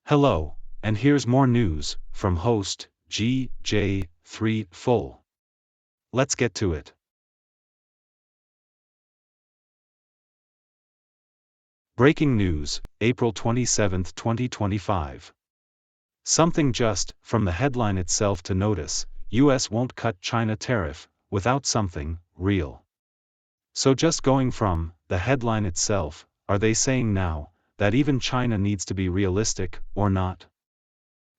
Hello, and here's more news from host GJ3 Full. Let's get to it. Breaking news, April 27, 2025. Something just, from the headline itself to notice, US won't cut China tariff, without something real. So just going from the headline itself, are they saying now that even China needs to be realistic, or not?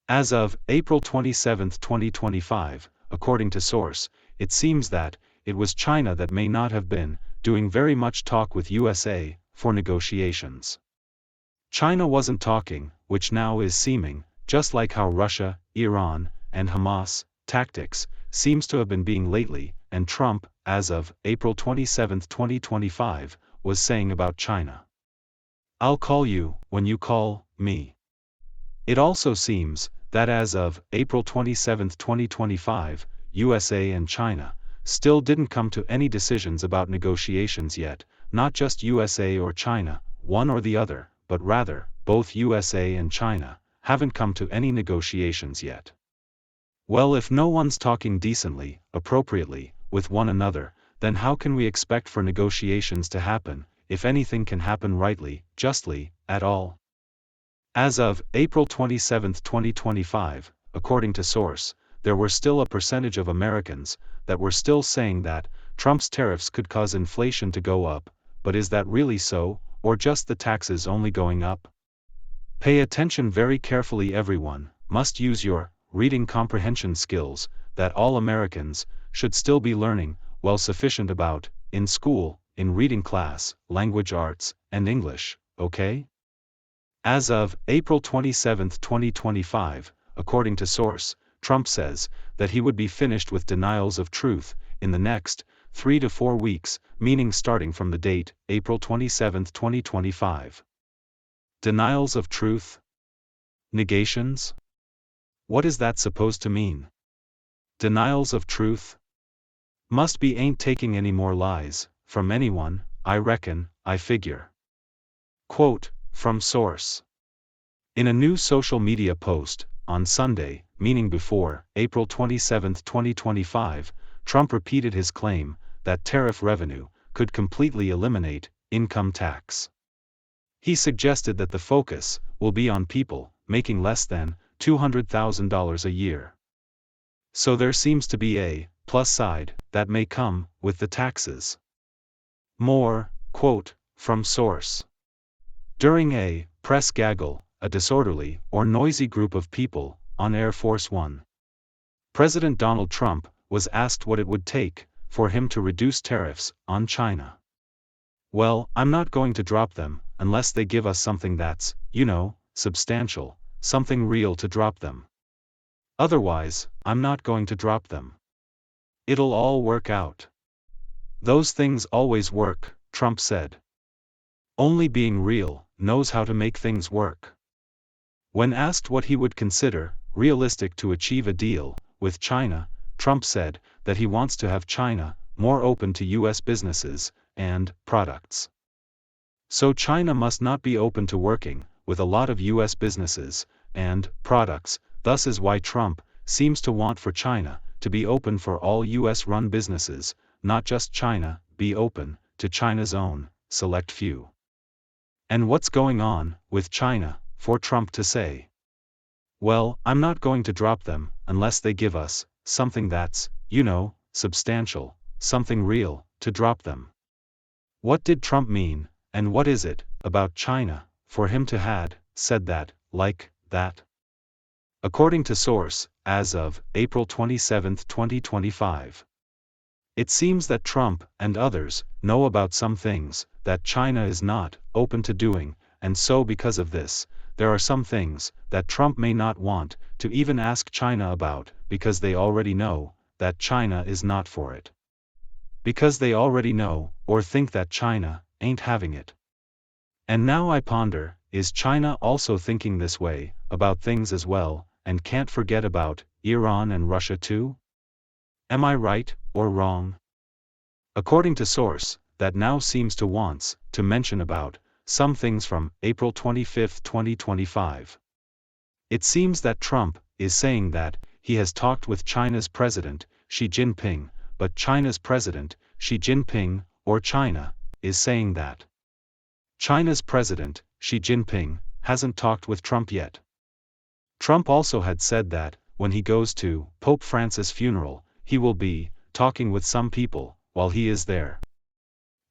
As of April 27, 2025, according to source, it seems that it was China that may not have been doing very much talk with USA for negotiations. China wasn't talking, which now is seeming, just like how Russia, Iran, and Hamas tactics seems to have been being lately, and Trump, as of April 27, 2025, was saying about China. I'll call you when you call me. It also seems that as of April 27, 2025, USA and China still didn't come to any decisions about negotiations yet, not just USA or China, one or the other, but rather, both USA and China haven't come to any negotiations yet. Well, if no one's talking decently, appropriately, with one another, then how can we expect for negotiations to happen, if anything can happen rightly, justly, at all? As of April 27, 2025, according to source, there were still a percentage of Americans that were still saying that Trump's tariffs could cause inflation to go up, but is that really so, or just the taxes only going up? Pay attention very carefully, everyone must use your reading comprehension skills that all Americans should still be learning well sufficient about, in school, in reading class, language arts, and English, okay? As of April 27, 2025, according to source, Trump says that he would be finished with denials of truth in the next 3 to 4 weeks, meaning starting from the date, April 27, 2025. Denials of truth? Negations? What is that supposed to mean? Denials of truth? Must be ain't taking any more lies from anyone, I reckon, I figure. Quote, from source. In a new social media post, on Sunday, meaning before April 27, 2025, Trump repeated his claim that tariff revenue could completely eliminate income tax. He suggested that the focus will be on people making less than $200,000 a year. So there seems to be a plus side that may come with the taxes. More, quote, from source. During a press gaggle, a disorderly or noisy group of people on Air Force One, President Donald Trump was asked what it would take for him to reduce tariffs on China. Well, I'm not going to drop them unless they give us something that's, substantial, something real to drop them. Otherwise, I'm not going to drop them. It'll all work out. Those things always work, Trump said. Only being real knows how to make things work. When asked what he would consider realistic to achieve a deal with China, Trump said that he wants to have China more open to US businesses and products. So China must not be open to working with a lot of US businesses and products. Thus is why Trump seems to want for China to be open for all US-run businesses, not just China be open to China's own select few. And what's going on with China for Trump to say, well, I'm not going to drop them unless they give us something that's, substantial, something real, to drop them? What did Trump mean, and what is it about China for him to had said that, like that? According to source, as of April 27, 2025. It seems that Trump and others know about some things that China is not open to doing, and so because of this, there are some things that Trump may not want to even ask China about, because they already know that China is not for it. Because they already know or think that China ain't having it. And now I ponder, is China also thinking this way about things as well, and can't forget about Iran and Russia too? Am I right or wrong? According to source, that now seems to wants to mention about some things from April 25, 2025. It seems that Trump is saying that he has talked with China's President, Xi Jinping, but China's President, Xi Jinping, or China, is saying that China's President, Xi Jinping, hasn't talked with Trump yet. Trump also had said that, when he goes to Pope Francis' funeral, he will be talking with some people while he is there.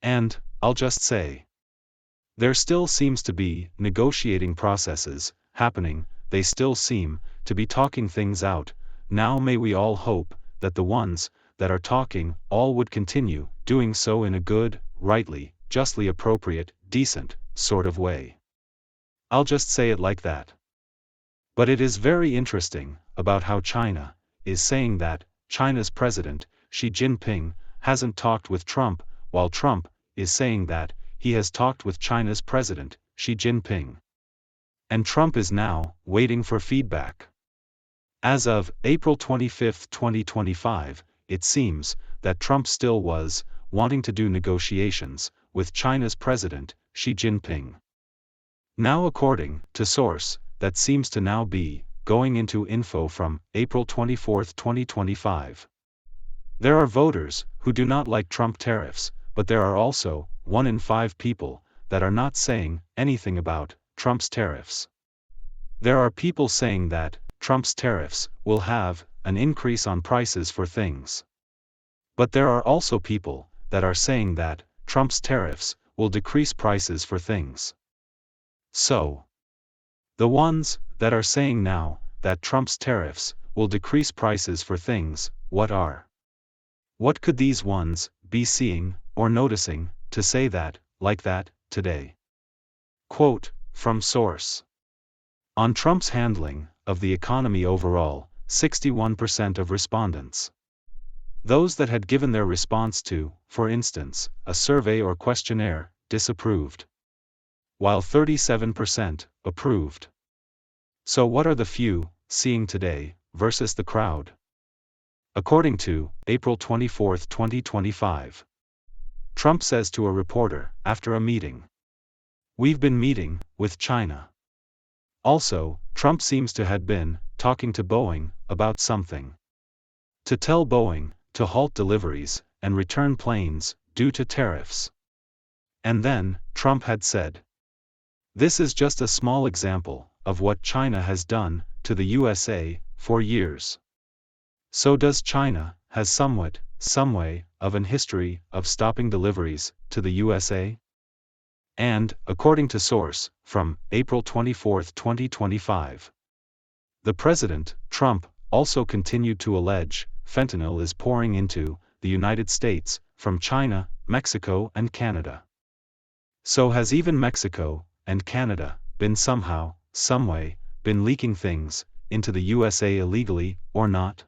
And, I'll just say, there still seems to be negotiating processes happening, they still seem to be talking things out. Now may we all hope that the ones that are talking all would continue doing so in a good, rightly, justly appropriate, decent sort of way. I'll just say it like that. But it is very interesting about how China is saying that China's President, Xi Jinping, hasn't talked with Trump, while Trump is saying that he has talked with China's President, Xi Jinping. And Trump is now waiting for feedback. As of April 25, 2025, it seems that Trump still was wanting to do negotiations with China's President, Xi Jinping. Now, according to source, that seems to now be going into info from April 24, 2025. There are voters who do not like Trump tariffs, but there are also 1 in 5 people that are not saying anything about Trump's tariffs. There are people saying that Trump's tariffs will have an increase on prices for things. But there are also people that are saying that Trump's tariffs will decrease prices for things. So, the ones that are saying now that Trump's tariffs will decrease prices for things, what could these ones be seeing or noticing to say that, like that, today? Quote, from source. On Trump's handling of the economy overall, 61% of respondents, those that had given their response to, for instance, a survey or questionnaire, disapproved, while 37% approved. So what are the few seeing today versus the crowd? According to April 24, 2025, Trump says to a reporter after a meeting, "We've been meeting with China." Also, Trump seems to have been talking to Boeing about something. To tell Boeing to halt deliveries and return planes due to tariffs. And then, Trump had said, "This is just a small example of what China has done to the USA for years." So does China has somewhat, some way, of an history of stopping deliveries to the USA? And, according to source, from April 24, 2025, the President, Trump, also continued to allege fentanyl is pouring into the United States from China, Mexico and Canada. So has even Mexico and Canada been somehow, someway, been leaking things into the USA illegally, or not?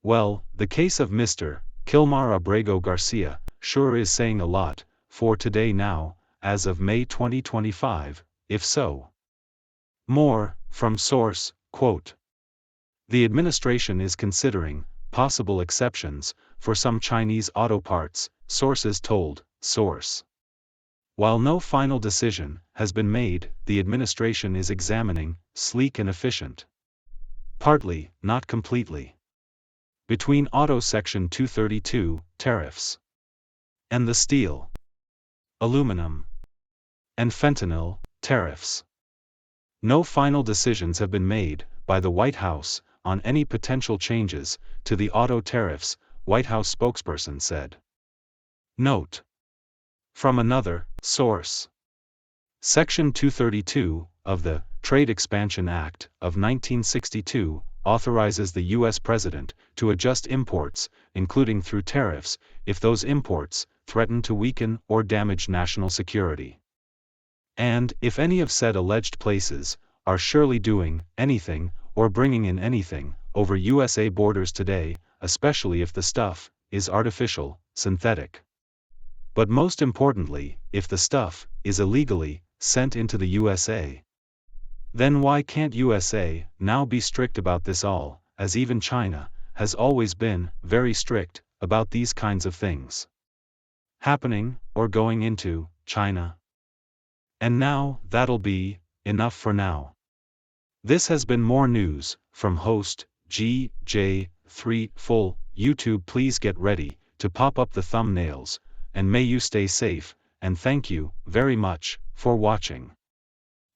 Well, the case of Mr. Kilmar Abrego Garcia sure is saying a lot for today now, as of May 2025, if so. More, from source, quote. The administration is considering possible exceptions for some Chinese auto parts, sources told source. While no final decision has been made, the administration is examining sleek and efficient, partly, not completely, between auto Section 232 tariffs and the steel, aluminum, and fentanyl tariffs. No final decisions have been made by the White House on any potential changes to the auto tariffs, White House spokesperson said. Note. From another source. Section 232 of the Trade Expansion Act of 1962 authorizes the U.S. President to adjust imports, including through tariffs, if those imports threaten to weaken or damage national security. And if any of said alleged places are surely doing anything or bringing in anything over USA borders today, especially if the stuff is artificial, synthetic. But most importantly, if the stuff is illegally sent into the USA. Then why can't USA now be strict about this all, as even China has always been very strict about these kinds of things happening or going into China? And now that'll be enough for now. This has been more news, from host, GJ3 Full. YouTube, please get ready to pop up the thumbnails, and may you stay safe, and thank you very much for watching.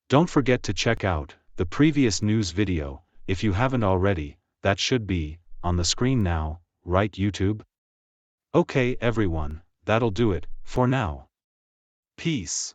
Don't forget to check out the previous news video, if you haven't already. That should be on the screen now, right YouTube? Okay everyone, that'll do it for now. Peace.